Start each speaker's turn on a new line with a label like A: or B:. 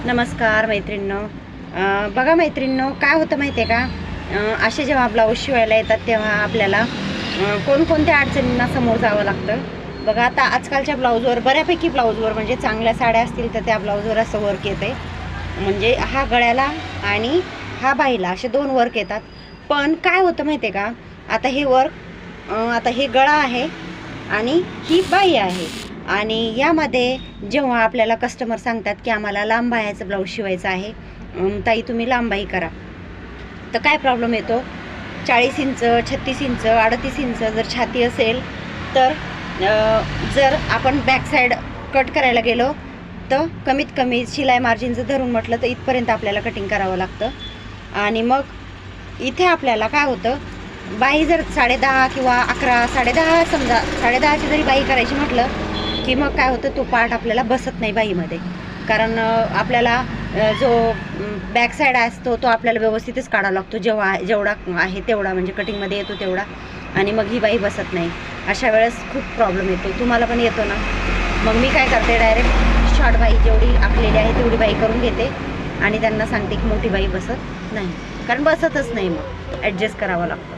A: नमस्कार मैत्रिणींनो. बघा मैत्रिणींनो, काय होतं माहिती आहे का, असे जेव्हा ब्लाऊज शिवायला येतात तेव्हा आपल्याला कोणकोणत्या अडचणींना समोर जावं लागतं. बघा, आता आजकालच्या ब्लाऊजवर बऱ्यापैकी ब्लाऊजवर म्हणजे चांगल्या साड्या असतील तर त्या ब्लाऊजवर असं वर्क येते. म्हणजे हा गळ्याला आणि हा बाहीला असे दोन वर्क येतात. पण काय होतं माहिती आहे का, आता हे वर्क, आता हे गळा आहे आणि ही बाही आहे. आणि यामध्ये जेव्हा आपल्याला कस्टमर सांगतात की आम्हाला लांब बाह्याचं ब्लाऊज शिवायचं आहे, ताई तुम्ही लांब बाही करा, तर काय प्रॉब्लेम येतो. 40 इंच, 36 इंच, 38 इंच जर छाती असेल तर जर आपण बॅक साईड कट करायला गेलो तर कमीत कमी शिलाई मार्जिनचं धरून म्हटलं तर इथपर्यंत आपल्याला कटिंग करावं लागतं. आणि मग इथे आपल्याला काय होतं, बाही जर 10.5 किंवा 11, 10.5, समजा 10.5ची जरी बाही करायची म्हटलं की मग काय होतं, तो पार्ट आपल्याला बसत नाही बाहीमध्ये. कारण आपल्याला जो बॅक साईड असतो तो आपल्याला व्यवस्थितच काढावा लागतो, जेवढा आहे तेवढा, म्हणजे कटिंगमध्ये येतो तेवढा. आणि मग ही बाही बसत नाही. अशा वेळेस खूप प्रॉब्लेम येतो, तुम्हाला पण येतो ना. मग मी काय करते, डायरेक्ट शॉर्ट बाही जेवढी आखलेली आहे तेवढी बाही करून घेते आणि त्यांना सांगते की मोठी बाही बसत नाही, कारण बसतच नाही, मग ॲडजस्ट करावं लागतं.